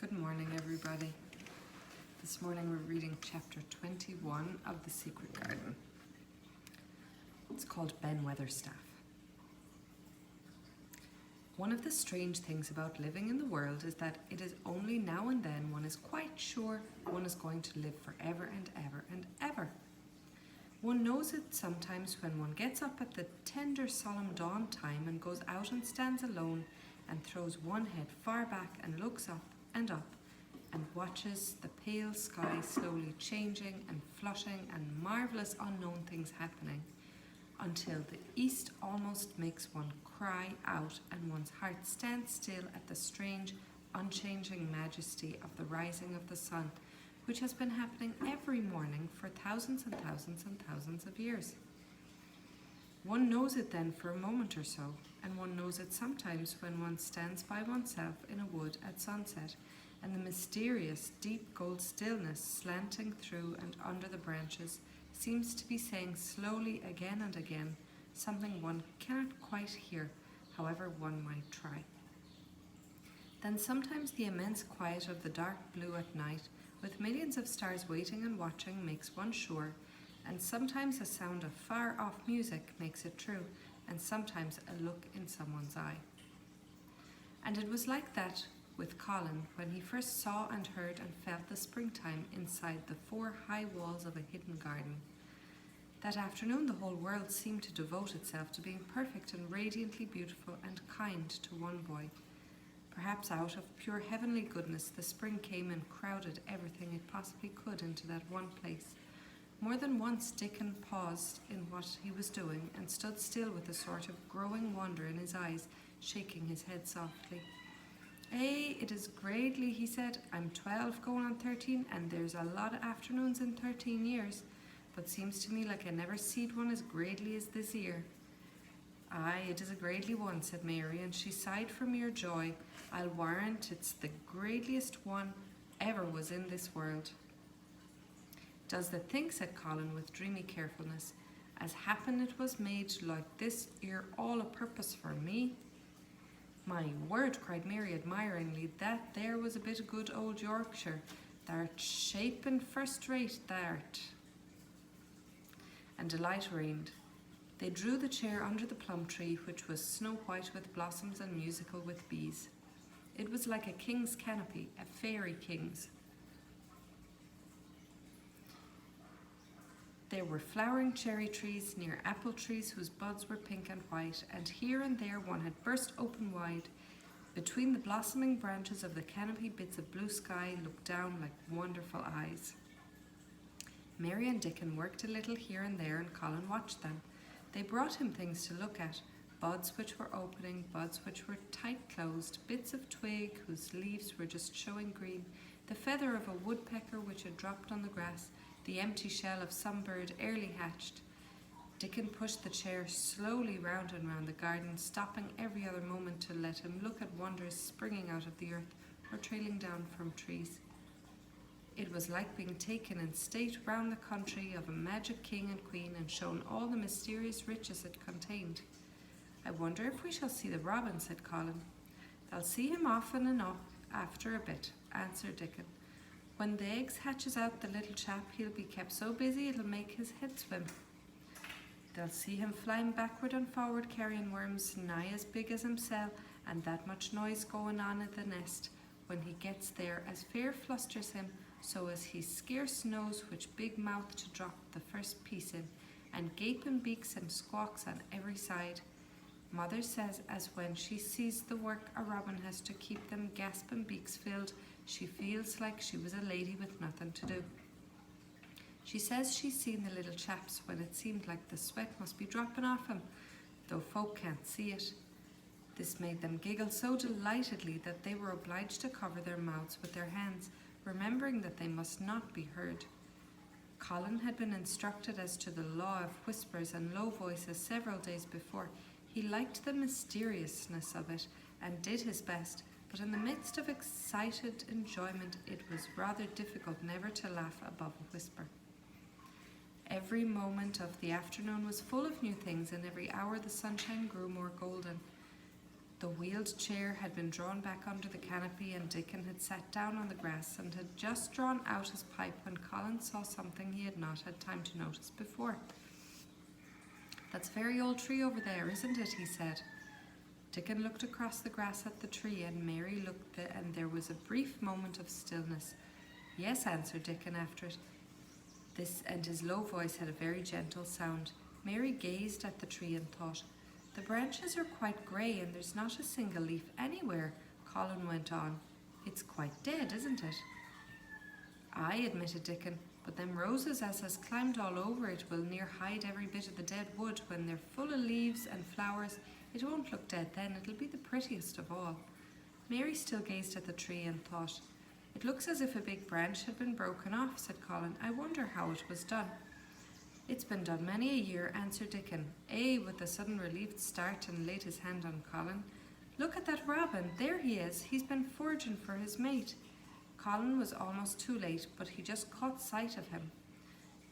Good morning, everybody. This morning we're reading chapter 21 of The Secret Garden. It's called Ben Weatherstaff. One of the strange things about living in the world is that it is only now and then one is quite sure one is going to live forever and ever and ever. One knows it sometimes when one gets up at the tender solemn dawn time and goes out and stands alone and throws one head far back and looks up and watches the pale sky slowly changing and flushing and marvellous unknown things happening until the east almost makes one cry out and one's heart stands still at the strange, unchanging majesty of the rising of the sun, which has been happening every morning for thousands and thousands and thousands of years. One knows it then for a moment or so, and one knows it sometimes when one stands by oneself in a wood at sunset, and the mysterious, deep gold stillness slanting through and under the branches seems to be saying slowly again and again something one cannot quite hear, however one might try. Then sometimes the immense quiet of the dark blue at night, with millions of stars waiting and watching, makes one sure, and sometimes a sound of far-off music makes it true, and sometimes a look in someone's eye. And it was like that with Colin when he first saw and heard and felt the springtime inside the four high walls of a hidden garden. That afternoon the whole world seemed to devote itself to being perfect and radiantly beautiful and kind to one boy. Perhaps out of pure heavenly goodness the spring came and crowded everything it possibly could into that one place. More than once Dickon paused in what he was doing and stood still with a sort of growing wonder in his eyes, shaking his head softly. It is gradely," he said. "I'm 12 going on 13, and there's a lot of afternoons in 13 years, but seems to me like I never seed one as gradely as this year." "Aye, it is a gradely one," said Mary, and she sighed for mere joy. "I'll warrant it's the gradeliest one ever was in this world." "Does the think," said Colin with dreamy carefulness, "as happen it was made like this ere all a purpose for me?" "My word," cried Mary admiringly, "that there was a bit of good old Yorkshire. Thou'rt shapen first rate, thou'rt." And delight reigned. They drew the chair under the plum tree, which was snow white with blossoms and musical with bees. It was like a king's canopy, a fairy king's. There were flowering cherry trees near apple trees whose buds were pink and white, and here and there one had burst open wide. Between the blossoming branches of the canopy bits of blue sky looked down like wonderful eyes. Mary and Dickon worked a little here and there, and Colin watched them. They brought him things to look at, buds which were opening, buds which were tight closed, bits of twig whose leaves were just showing green, the feather of a woodpecker which had dropped on the grass, the empty shell of some bird early hatched. Dickon pushed the chair slowly round and round the garden, stopping every other moment to let him look at wonders springing out of the earth or trailing down from trees. It was like being taken in state round the country of a magic king and queen and shown all the mysterious riches it contained. "I wonder if we shall see the robin," said Colin. "They'll see him often enough after a bit," answered Dickon. "When the eggs hatches out the little chap, he'll be kept so busy it'll make his head swim. They'll see him flying backward and forward carrying worms nigh as big as himself, and that much noise going on at the nest when he gets there as fear flusters him so as he scarce knows which big mouth to drop the first piece in, and gaping beaks and squawks on every side. Mother says as when she sees the work a robin has to keep them gasping beaks filled, she feels like she was a lady with nothing to do. She says she's seen the little chaps when it seemed like the sweat must be dropping off him, though folk can't see it. This made them giggle so delightedly that they were obliged to cover their mouths with their hands, remembering that they must not be heard. Colin had been instructed as to the law of whispers and low voices several days before. He liked the mysteriousness of it and did his best, but in the midst of excited enjoyment it was rather difficult never to laugh above a whisper. Every moment of the afternoon was full of new things, and every hour the sunshine grew more golden. The wheeled chair had been drawn back under the canopy, and Dickon had sat down on the grass and had just drawn out his pipe when Colin saw something he had not had time to notice before. "That's a very old tree over there, isn't it?" he said. Dickon looked across the grass at the tree, and Mary looked and there was a brief moment of stillness. "Yes," answered Dickon after it. This and his low voice had a very gentle sound. Mary gazed at the tree and thought, "The branches are quite grey and there's not a single leaf anywhere." Colin went on, "It's quite dead, isn't it?" "Aye," admitted Dickon, "but them roses as has climbed all over it will near hide every bit of the dead wood. When they're full of leaves and flowers, it won't look dead then, it'll be the prettiest of all." Mary still gazed at the tree and thought, "It looks as if a big branch had been broken off," said Colin. "I wonder how it was done." "It's been done many a year," answered Dickon, with a sudden relieved start, and laid his hand on Colin. "Look at that robin, there he is, he's been foraging for his mate." Colin was almost too late, but he just caught sight of him.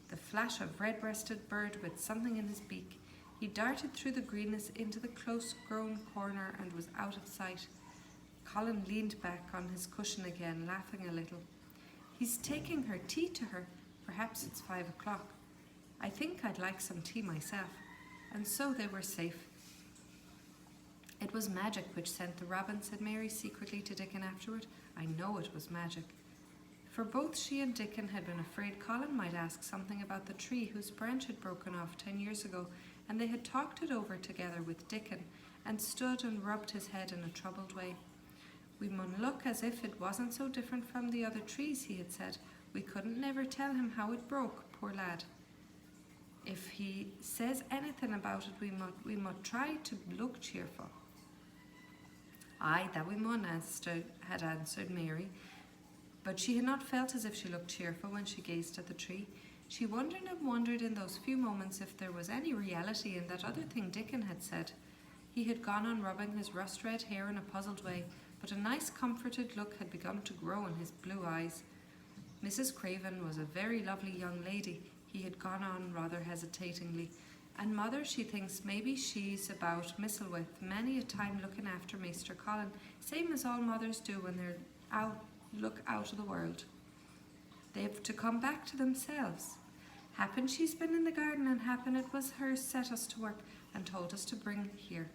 The flash of red-breasted bird with something in his beak. He darted through the greenness into the close-grown corner and was out of sight. Colin leaned back on his cushion again, laughing a little. "He's taking her tea to her. Perhaps it's 5 o'clock. I think I'd like some tea myself." And so they were safe. "It was magic which sent the robin," said Mary secretly to Dickon afterward. "I know it was magic." For both she and Dickon had been afraid Colin might ask something about the tree whose branch had broken off 10 years ago, and they had talked it over together with Dickon, and stood and rubbed his head in a troubled way. "We mun look as if it wasn't so different from the other trees," he had said. "We couldn't never tell him how it broke, poor lad. If he says anything about it, we must try to look cheerful." "Aye, that we mun," had answered Mary, but she had not felt as if she looked cheerful when she gazed at the tree. She wondered and wondered in those few moments if there was any reality in that other thing Dickon had said. He had gone on rubbing his rust-red hair in a puzzled way, but a nice comforted look had begun to grow in his blue eyes. "Mrs. Craven was a very lovely young lady," he had gone on rather hesitatingly, "and mother, she thinks maybe she's about Misselwith many a time looking after Maester Colin, same as all mothers do when they're look out of the world. They've to come back to themselves. Happen she's been in the garden, and happen it was her set us to work and told us to bring here."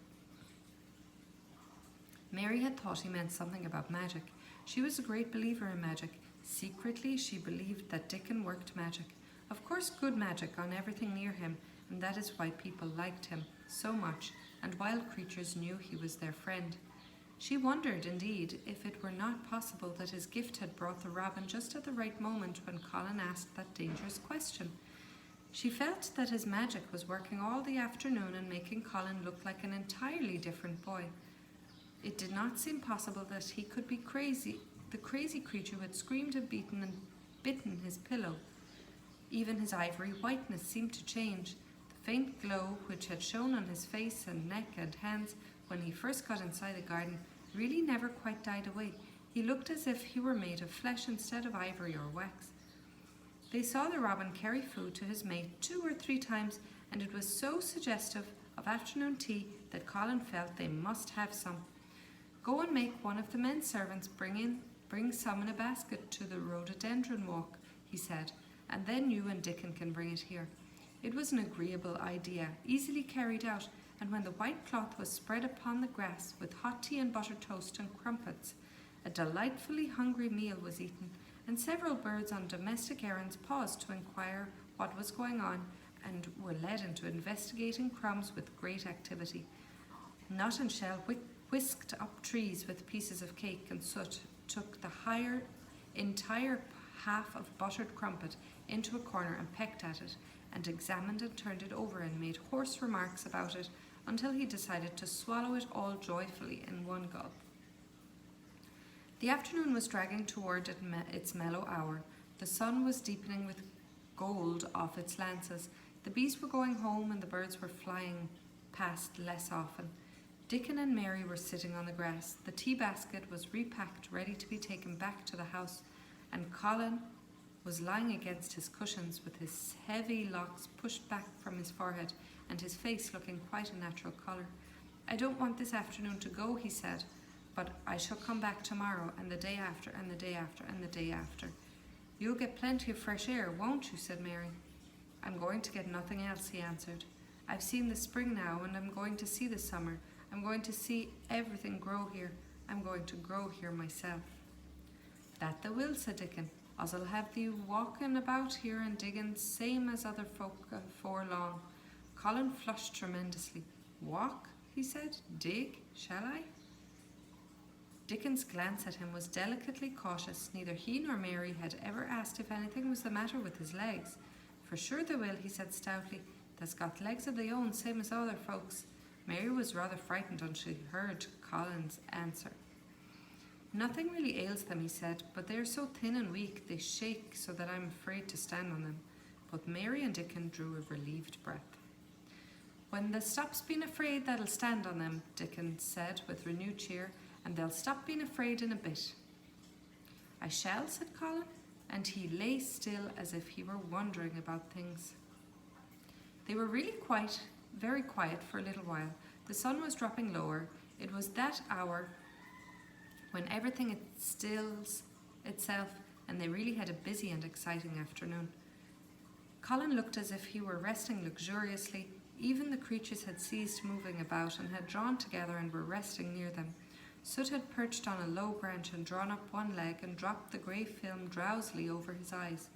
Mary had thought he meant something about magic. She was a great believer in magic. Secretly, she believed that Dickon worked magic. Of course, good magic on everything near him, and that is why people liked him so much, and wild creatures knew he was their friend. She wondered, indeed, if it were not possible that his gift had brought the robin just at the right moment when Colin asked that dangerous question. She felt that his magic was working all the afternoon and making Colin look like an entirely different boy. It did not seem possible that he could be crazy, the crazy creature who had screamed and bitten his pillow. Even his ivory whiteness seemed to change. The faint glow which had shone on his face and neck and hands when he first got inside the garden really never quite died away. He looked as if he were made of flesh instead of ivory or wax. They saw the robin carry food to his mate 2 or 3 times, and it was so suggestive of afternoon tea that Colin felt they must have some. "Go and make one of the men servants bring some in a basket to the rhododendron walk," he said, "and then you and Dickon can bring it here." It was an agreeable idea, easily carried out, and when the white cloth was spread upon the grass with hot tea and buttered toast and crumpets, a delightfully hungry meal was eaten, and several birds on domestic errands paused to inquire what was going on, and were led into investigating crumbs with great activity. Nut and Shell whisked up trees with pieces of cake, and Soot took the entire half of buttered crumpet into a corner and pecked at it, and examined and turned it over and made hoarse remarks about it until he decided to swallow it all joyfully in one gulp. The afternoon was dragging toward its mellow hour. The sun was deepening with gold off its lances. The bees were going home and the birds were flying past less often. Dickon and Mary were sitting on the grass. The tea basket was repacked, ready to be taken back to the house, and Colin was lying against his cushions with his heavy locks pushed back from his forehead and his face looking quite a natural colour. I don't want this afternoon to go, he said, but I shall come back tomorrow, and the day after, and the day after, and the day after. You'll get plenty of fresh air, won't you? Said Mary. I'm going to get nothing else, he answered. I've seen the spring now, and I'm going to see the summer. I'm going to see everything grow here. I'm going to grow here myself. That the will, said Dickon. Us'll have thee walking about here and digging, same as other folk afore long. Colin flushed tremendously. Walk, he said. Dig, shall I? Dickon's glance at him was delicately cautious. Neither he nor Mary had ever asked if anything was the matter with his legs. For sure they will, he said stoutly. They's got legs of their own, same as other folks. Mary was rather frightened when she heard Colin's answer. Nothing really ails them, he said, but they are so thin and weak they shake so that I'm afraid to stand on them. Both Mary and Dickon drew a relieved breath. When they stops being afraid that'll stand on them, Dickon said with renewed cheer, and they'll stop being afraid in a bit. I shall, said Colin, and he lay still as if he were wondering about things. They were really very quiet for a little while. The sun was dropping lower. It was that hour when everything stills itself, and they really had a busy and exciting afternoon. Colin looked as if he were resting luxuriously. Even the creatures had ceased moving about and had drawn together and were resting near them. Soot had perched on a low branch and drawn up one leg and dropped the grey film drowsily over his eyes.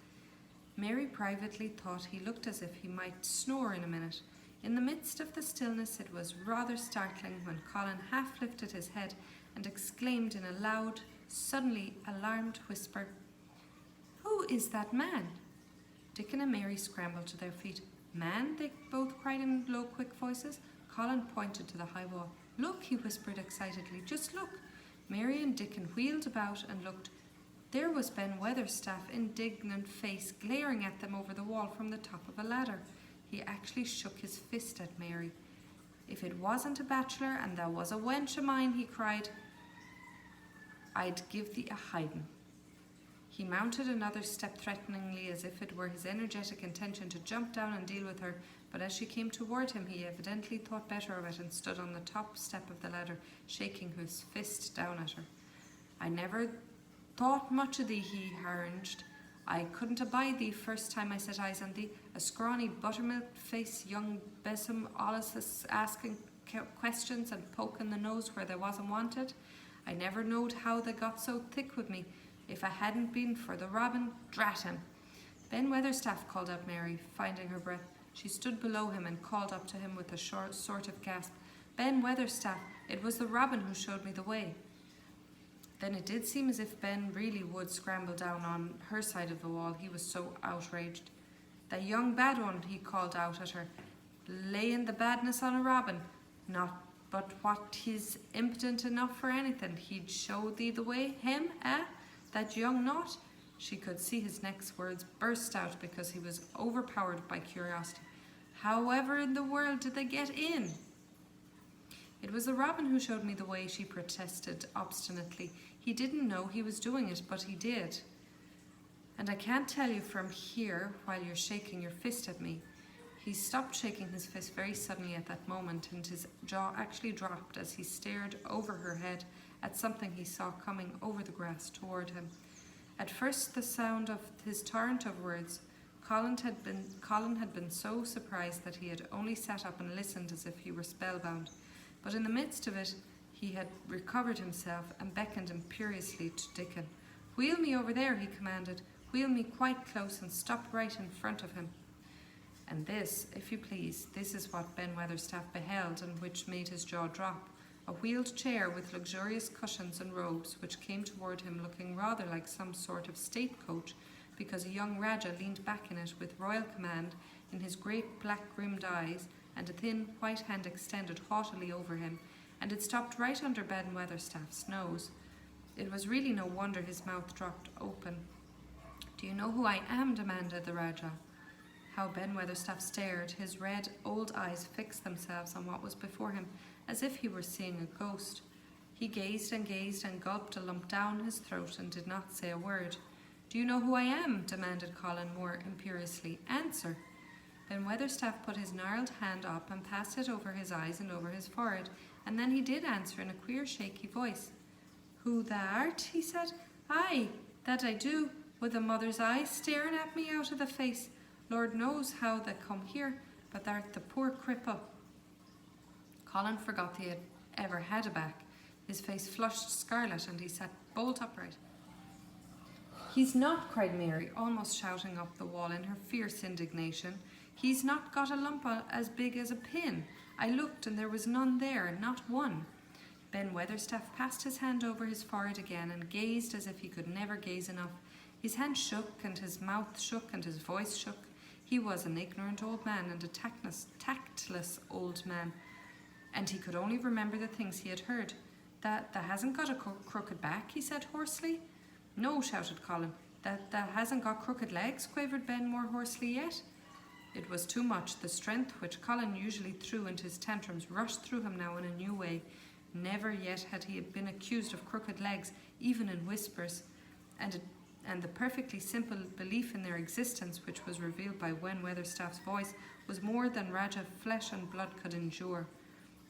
Mary privately thought he looked as if he might snore in a minute. In the midst of the stillness it was rather startling when Colin half lifted his head and exclaimed in a loud, suddenly alarmed whisper, Who is that man? Dickon and Mary scrambled to their feet. Man? They both cried in low, quick voices. Colin pointed to the high wall. Look, he whispered excitedly. Just look. Mary and Dickon wheeled about and looked. There was Ben Weatherstaff, indignant face, glaring at them over the wall from the top of a ladder. He actually shook his fist at Mary. If it wasn't a bachelor and there was a wench o' mine, he cried, I'd give thee a hiding. He mounted another step threateningly as if it were his energetic intention to jump down and deal with her, but as she came toward him he evidently thought better of it and stood on the top step of the ladder, shaking his fist down at her. I never thought much of thee, he harangued. I couldn't abide thee first time I set eyes on thee, a scrawny buttermilk-faced young besom, allus asking questions and poking the nose where they wasn't wanted. I never knowed how they got so thick with me. If I hadn't been for the robin, drat him. Ben Weatherstaff, called out Mary, finding her breath. She stood below him and called up to him with a short sort of gasp. Ben Weatherstaff, it was the robin who showed me the way. Then it did seem as if Ben really would scramble down on her side of the wall, he was so outraged. The young bad one, he called out at her, laying the badness on a robin. Not but what he's impotent enough for anything. He'd show thee the way, him, eh? That young knot? She could see his next words burst out because he was overpowered by curiosity. However in the world did they get in? It was the robin who showed me the way, she protested obstinately. He didn't know he was doing it, but he did. And I can't tell you from here while you're shaking your fist at me. He stopped shaking his fist very suddenly at that moment, and his jaw actually dropped as he stared over her head at something he saw coming over the grass toward him. At first the sound of his torrent of words, Colin had been so surprised that he had only sat up and listened as if he were spellbound. But in the midst of it, he had recovered himself and beckoned imperiously to Dickon. Wheel me over there, he commanded. Wheel me quite close and stop right in front of him. And this, if you please, this is what Ben Weatherstaff beheld, and which made his jaw drop. A wheeled chair with luxurious cushions and robes, which came toward him looking rather like some sort of state coach, because a young Rajah leaned back in it with royal command in his great black-rimmed eyes, and a thin white hand extended haughtily over him, and it stopped right under Ben Weatherstaff's nose. It was really no wonder his mouth dropped open. Do you know who I am? Demanded the Rajah. How Ben Weatherstaff stared, his red old eyes fixed themselves on what was before him, as if he were seeing a ghost. He gazed and gulped a lump down his throat and did not say a word. Do you know who I am? Demanded Colin more imperiously. Answer. Ben Weatherstaff put his gnarled hand up and passed it over his eyes and over his forehead, and then he did answer in a queer, shaky voice. "Who thou art?" he said. "Aye, that I do, with a mother's eyes staring at me out of the face. Lord knows how they come here, but thou'rt the poor cripple." Colin forgot he had ever had a back. His face flushed scarlet, and he sat bolt upright. "He's not," cried Mary, almost shouting up the wall in her fierce indignation. "He's not got a lump as big as a pin. I looked, and there was none there, not one." Ben Weatherstaff passed his hand over his forehead again and gazed as if he could never gaze enough. His hand shook, and his mouth shook, and his voice shook. He was an ignorant old man and a tactless old man, and he could only remember the things he had heard. "That hasn't got a crooked back," he said hoarsely. "No," shouted Colin. That hasn't got crooked legs," quavered Ben more hoarsely yet. It was too much. The strength which Colin usually threw into his tantrums rushed through him now in a new way. Never yet had he been accused of crooked legs, even in whispers, and the perfectly simple belief in their existence, which was revealed by Ben Weatherstaff's voice, was more than Rajah flesh and blood could endure.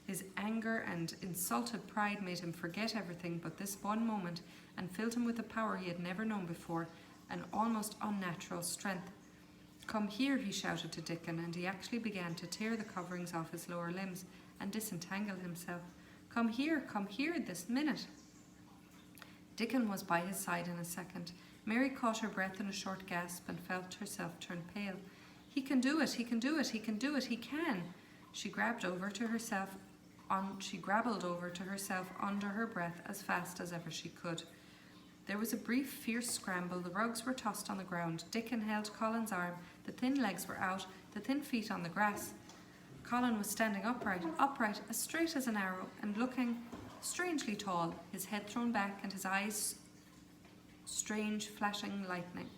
His anger and insulted pride made him forget everything but this one moment, and filled him with a power he had never known before, an almost unnatural strength. "Come here," he shouted to Dickon, and he actually began to tear the coverings off his lower limbs and disentangle himself. Come here, this minute." Dickon was by his side in a second. Mary caught her breath in a short gasp and felt herself turn pale. "He can do it, he can do it, he can do it, he can!" She grabbled over to herself under her breath as fast as ever she could. There was a brief, fierce scramble. The rugs were tossed on the ground. Dickon held Colin's arm. The thin legs were out, the thin feet on the grass. Colin was standing upright, as straight as an arrow, and looking strangely tall, his head thrown back and his eyes strange, flashing lightning.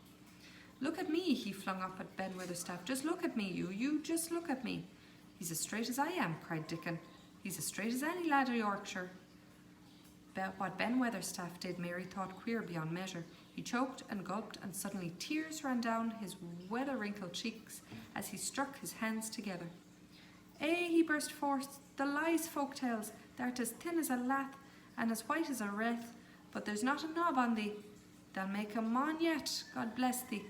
"Look at me," he flung up at Ben Weatherstaff. "Just look at me, you just look at me." "He's as straight as I am," cried Dickon. "He's as straight as any lad of Yorkshire." What Ben Weatherstaff did, Mary thought queer beyond measure. He choked and gulped, and suddenly tears ran down his weather-wrinkled cheeks as he struck his hands together. "Eh," he burst forth, "the lies folk tells. Thou'rt as thin as a lath and as white as a wraith, but there's not a knob on thee. They'll make a mon yet, God bless thee."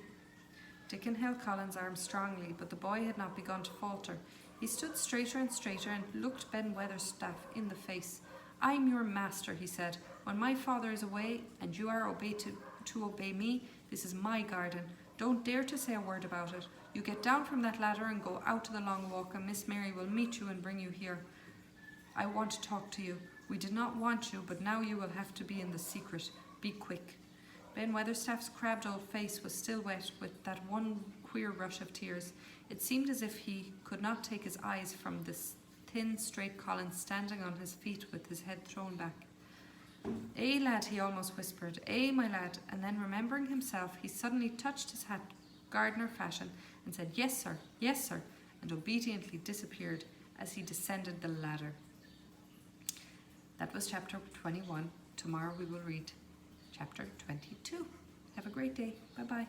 Dickon held Colin's arm strongly, but the boy had not begun to falter. He stood straighter and straighter and looked Ben Weatherstaff in the face. "I'm your master," he said. "When my father is away and you are to obey me, this is my garden. Don't dare to say a word about it. You get down from that ladder and go out to the long walk, and Miss Mary will meet you and bring you here. I want to talk to you. We did not want you, but now you will have to be in the secret. Be quick." Ben Weatherstaff's crabbed old face was still wet with that one queer rush of tears. It seemed as if he could not take his eyes from this thin, straight Colin standing on his feet with his head thrown back. "Eh, lad," he almost whispered. "Eh, my lad." And then, remembering himself, he suddenly touched his hat gardener fashion and said, yes, sir," and obediently disappeared as he descended the ladder. That was chapter 21. Tomorrow we will read chapter 22. Have a great day. Bye-bye.